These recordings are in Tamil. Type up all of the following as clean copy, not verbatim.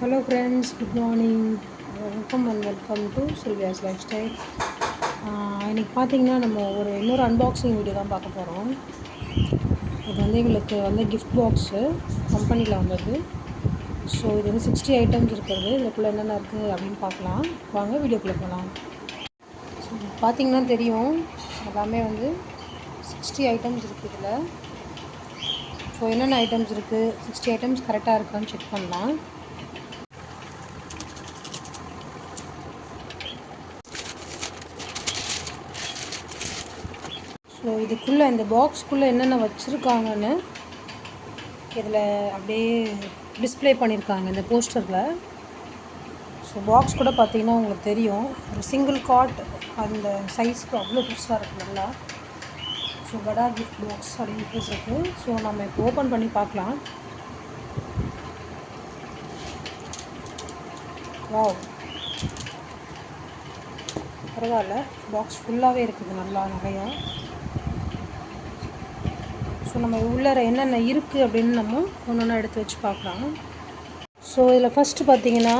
Hello friends, good morning. Welcome and welcome to Sylvia's Lifestyle. இன்றைக்கி பார்த்தீங்கன்னா நம்ம இன்னொரு அன்பாக்சிங் வீடியோ தான் பார்க்க போகிறோம். இது வந்து எங்களுக்கு கிஃப்ட் பாக்ஸு கம்பெனியில் வந்தது. ஸோ இது வந்து 60 ஐட்டம்ஸ் இருக்கிறது. இதுக்குள்ளே என்னென்ன இருக்குது அப்படின்னு பார்க்கலாம். வாங்க வீடியோக்குள்ளே போகலாம். ஸோ பார்த்திங்கன்னா தெரியும், எல்லாமே 60 ஐட்டம்ஸ் இருக்குது இதில். ஸோ என்னென்ன ஐட்டம்ஸ் இருக்குது, 60 ஐட்டம்ஸ் கரெக்டாக இருக்கான்னு செக் பண்ணலாம். ஸோ இதுக்குள்ளே இந்த பாக்ஸ்க்குள்ளே என்னென்ன வச்சுருக்காங்கன்னு இதில் அப்படியே டிஸ்பிளே பண்ணியிருக்காங்க இந்த போஸ்டரில். ஸோ பாக்ஸ் கூட பார்த்திங்கன்னா உங்களுக்கு தெரியும், ஒரு சிங்கிள் காட் அந்த சைஸ்க்கு அவ்வளோ பெருசாக இருக்குது நல்லா. ஸோ படா கிஃப்ட் பாக்ஸ் அப்படின்னு போட்டிருக்கு. ஸோ நம்ம இப்போ ஓப்பன் பண்ணி பார்க்கலாம். வாவ், பரவாயில்ல, பாக்ஸ் ஃபுல்லாகவே இருக்குது நல்லா நிறையா. ஸோ நம்ம உள்ளே என்னென்ன இருக்குது அப்படின்னு நம்ம ஒன்று ஒன்றா எடுத்து வச்சு பார்க்கலாம். ஸோ இதில் ஃபஸ்ட்டு பார்த்திங்கன்னா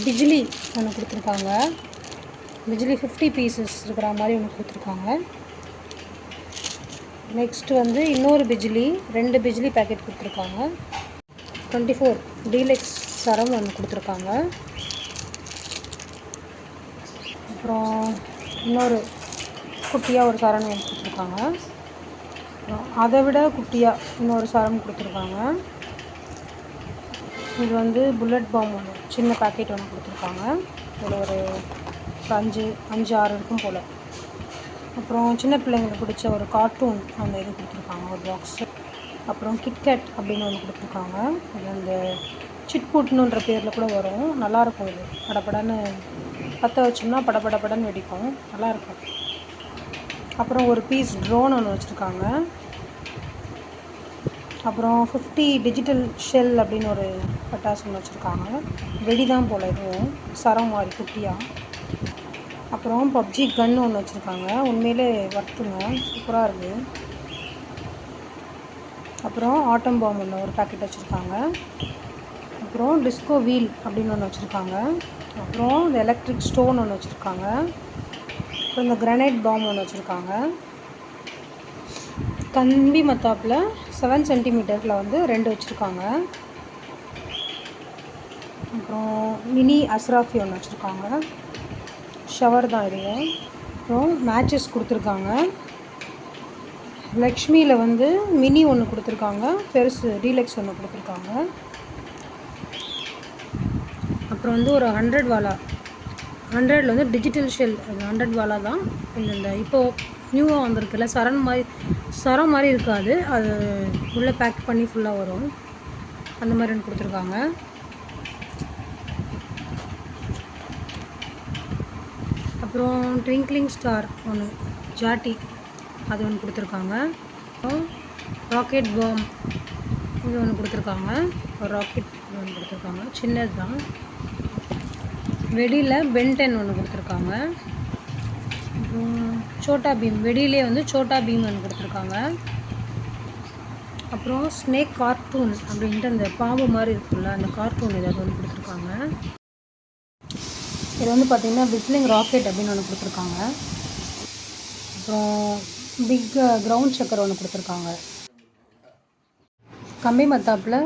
பிஜ்லி ஒன்று கொடுத்துருக்காங்க. பிஜ்லி 50 பீசஸ் இருக்கிற மாதிரி ஒன்று கொடுத்துருக்காங்க. நெக்ஸ்ட்டு இன்னொரு பிஜ்லி 2 பிஜ்லி பேக்கெட் கொடுத்துருக்காங்க. 24 டீலக்ஸ் சரம் ஒன்று கொடுத்துருக்காங்க. அப்புறம் இன்னொரு குட்டியாக ஒரு சரம் ஒன்று கொடுத்துருக்காங்க. அதை விட குட்டியாக இன்னொரு சரம் கொடுத்துருக்காங்க. இது புல்லட் பாம் ஒன்று சின்ன பேக்கெட் ஒன்று கொடுத்துருக்காங்க. இதில் ஒரு 5-6 இருக்கும் போல். அப்புறம் சின்ன பிள்ளைங்களுக்கு பிடிச்ச ஒரு கார்ட்டூன் அந்த இது கொடுத்துருக்காங்க ஒரு பாக்ஸு. அப்புறம் கிட்கேட் அப்படின்னு ஒன்று கொடுத்துருக்காங்க. இது அந்த சிட்புட்னுன்ற பேரில் கூட வரும், நல்லாயிருக்கும். இது படப்படன்னு பற்ற வச்சோம்னா படப்படன்னு வெடிக்கும், நல்லாயிருக்கும். அப்புறம் ஒரு பீஸ் ட்ரோன் ஒன்று வச்சுருக்காங்க. அப்புறம் 50 டிஜிட்டல் ஷெல் அப்படின்னு ஒரு பட்டாசு ஒன்று வச்சுருக்காங்க. வெடி தான் போல், இதுவும் சரம் மாதிரி குட்டியாக. அப்புறம் பப்ஜி கன் ஒன்று வச்சுருக்காங்க. உண்மையிலே வர்த்துங்க, சூப்பராக இருக்குது. அப்புறம் ஆட்டம் பாம் ஒன்று ஒரு பேக்கெட் வச்சுருக்காங்க. அப்புறம் டிஸ்கோ வீல் அப்படின்னு ஒன்று வச்சுருக்காங்க. அப்புறம் இந்த எலக்ட்ரிக் ஸ்டோன் ஒன்று வச்சுருக்காங்க. அப்புறம் இந்த கிரனைட் பாம் ஒன்று வச்சுருக்காங்க. கம்பி மத்தாப்பில் 7 சென்டிமீட்டரில் 2 வச்சுருக்காங்க. அப்புறம் மினி அஸ்ராஃபி ஒன்று வச்சுருக்காங்க. ஷவர் தான் இதுவும். அப்புறம் மேட்சஸ் கொடுத்துருக்காங்க. லக்ஷ்மியில் மினி ஒன்று கொடுத்துருக்காங்க, பெருசு டீலக்ஸ் ஒன்று கொடுத்துருக்காங்க. அப்புறம் ஒரு 100 வாலா, 100ல் டிஜிட்டல் ஷெல், அது 100 வாலா தான். இந்த இப்போது நியூவாக வந்திருக்குல்ல சரம் மாதிரி இருக்காது, அது உள்ளே பேக் பண்ணி ஃபுல்லாக வரும், அந்த மாதிரி ஒன்று கொடுத்துருக்காங்க. அப்புறம் ட்விங்க்லிங் ஸ்டார் ஒன்று ஜாட்டி, அது ஒன்று கொடுத்துருக்காங்க. அப்புறம் ராக்கெட் பாம் இது ஒன்று கொடுத்துருக்காங்க. ஒரு ராக்கெட் ஒன்று கொடுத்துருக்காங்க, சின்னது தான். வெடியில் பென்டென் ஒன்று கொடுத்துருக்காங்க. அப்புறம் சோட்டா பீம், வெடியிலே சோட்டா பீம் ஒன்று கொடுத்துருக்காங்க. அப்புறம் ஸ்னேக் கார்ட்டூன் அப்படின்ட்டு அந்த பாம்பு மாதிரி இருக்குல்ல, அந்த கார்ட்டூன் ஏதாவது ஒன்று கொடுத்துருக்காங்க. இது பார்த்திங்கன்னா விஸ்லிங் ராக்கெட் அப்படின்னு ஒன்று கொடுத்துருக்காங்க. அப்புறம் பிக் கிரவுண்ட் சக்கர் ஒன்று கொடுத்துருக்காங்க. கம்பி மத்தாப்பில்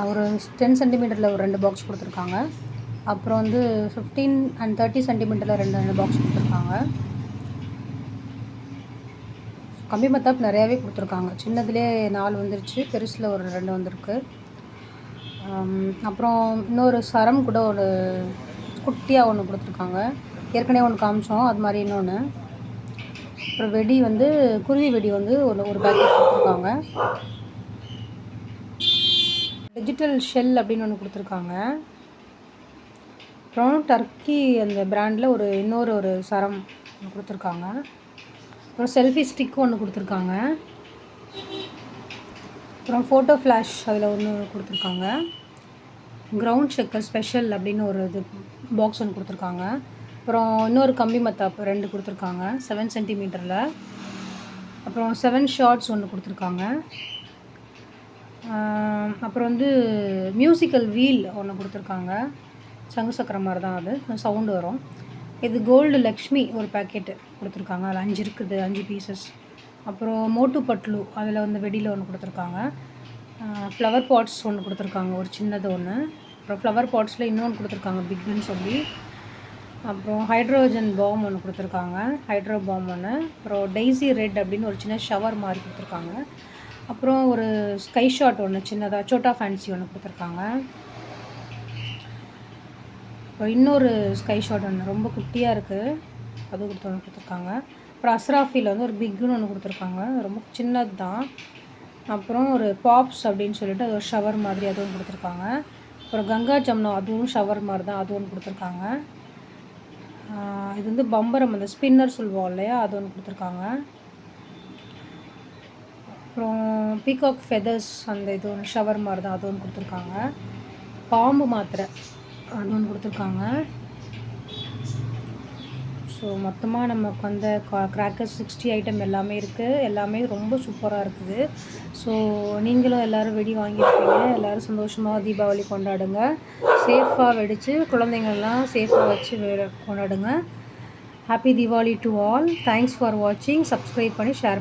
ஒரு 10 சென்டிமீட்டரில் ஒரு 2 பாக்ஸ் கொடுத்துருக்காங்க. அப்புறம் 15 and 30 சென்டிமீட்டரில் 2 பாக்ஸ் கொடுத்துருக்காங்க. கம்பி மத்தாப் நிறையாவே கொடுத்துருக்காங்க. சின்னதுலேயே 4 வந்துருச்சு, பெருசில் ஒரு 2 வந்திருக்கு. அப்புறம் இன்னொரு சரம் கூட ஒரு குட்டியாக ஒன்று கொடுத்துருக்காங்க. ஏற்கனவே ஒன்று காமிச்சோம், அது மாதிரி இன்னொன்று. அப்புறம் வெடி குருவி வெடி ஒரு பேக்கெட் கொடுத்துருக்காங்க. டிஜிட்டல் ஷெல் அப்படின்னு ஒன்று கொடுத்துருக்காங்க. அப்புறம் டர்க்கி அந்த பிராண்டில் இன்னொரு சரம் கொடுத்துருக்காங்க. அப்புறம் செல்ஃபி ஸ்டிக் ஒன்று கொடுத்துருக்காங்க. அப்புறம் ஃபோட்டோ ஃப்ளாஷ் அதில் ஒன்று கொடுத்துருக்காங்க. கிரவுண்ட் செக்கர் ஸ்பெஷல் அப்படின்னு ஒரு இது பாக்ஸ் ஒன்று கொடுத்துருக்காங்க. அப்புறம் இன்னொரு கம்பி மத்தாப்பு 2 கொடுத்துருக்காங்க 7 சென்டிமீட்டரில். அப்புறம் 7 ஷார்ட்ஸ் ஒன்று கொடுத்துருக்காங்க. அப்புறம் வந்து மியூசிக்கல் வீல் ஒன்று கொடுத்துருக்காங்க. சங்கு சக்கரம் மாதிரி தான் அது, கொஞ்சம் சவுண்டு வரும். இது கோல்டு லக்ஷ்மி ஒரு பேக்கெட்டு கொடுத்துருக்காங்க. அதில் 5 இருக்குது, 5 பீசஸ். அப்புறம் மோட்டு பட்லு அதில் வந்து வெடியில் ஒன்று கொடுத்துருக்காங்க. ஃப்ளவர் பாட்ஸ் ஒன்று கொடுத்துருக்காங்க, ஒரு சின்னது ஒன்று. அப்புறம் ஃப்ளவர் பாட்ஸில் இன்னொன்று கொடுத்துருக்காங்க பிக்குன்னு சொல்லி. அப்புறம் ஹைட்ரோஜன் பாம் ஒன்று கொடுத்துருக்காங்க, ஹைட்ரோ பாம் ஒன்று. அப்புறம் டெய்ஸி ரெட் அப்படின்னு ஒரு சின்ன ஷவர் மாதிரி கொடுத்துருக்காங்க. அப்புறம் ஒரு ஸ்கை ஷாட் ஒன்று சின்னதாக சோட்டா ஃபேன்சி ஒன்று கொடுத்துருக்காங்க. அப்புறம் இன்னொரு ஸ்கை ஷாட் ஒன்று ரொம்ப குட்டியாக இருக்குது, அது கொடுத்துருக்காங்க. அப்புறம் அஸ்ராஃபியில் வந்து ஒரு பிக்குன்னு ஒன்று கொடுத்துருக்காங்க, ரொம்ப சின்னது தான். அப்புறம் ஒரு பாப்ஸ் அப்படின்னு சொல்லிட்டு அது ஒரு ஷவர் மாதிரி அது ஒன்று கொடுத்துருக்காங்க. அப்புறம் கங்கா ஜம்னா அதுவும் ஷவர் மாதிரி தான், அது ஒன்று கொடுத்துருக்காங்க. இது வந்து பம்பரம் அந்த ஸ்பின்னர் சொல்லுவோம் இல்லையா, அது ஒன்று கொடுத்துருக்காங்க. அப்புறம் பீகாக் ஃபெதர்ஸ் அந்த இது ஒன்று ஷவர் மாதிரி தான், அது ஒன்று கொடுத்துருக்காங்க. பாம்பு மாத்திரை அது ஒன்று கொடுத்துருக்காங்க. ஸோ மொத்தமாக நமக்கு வந்து கிராக்கர்ஸ் 60 ஐட்டம் எல்லாமே இருக்குது, எல்லாமே ரொம்ப சூப்பராக இருக்குது. ஸோ நீங்களும் எல்லோரும் வெடி வாங்கியிருப்பீங்க, எல்லோரும் சந்தோஷமாக தீபாவளி கொண்டாடுங்க. சேஃபாக வெடித்து குழந்தைங்கள்லாம் சேஃபாக வச்சு கொண்டாடுங்க. Happy Deepavali to all. Thanks for வாட்சிங். சப்ஸ்கிரைப் பண்ணி ஷேர்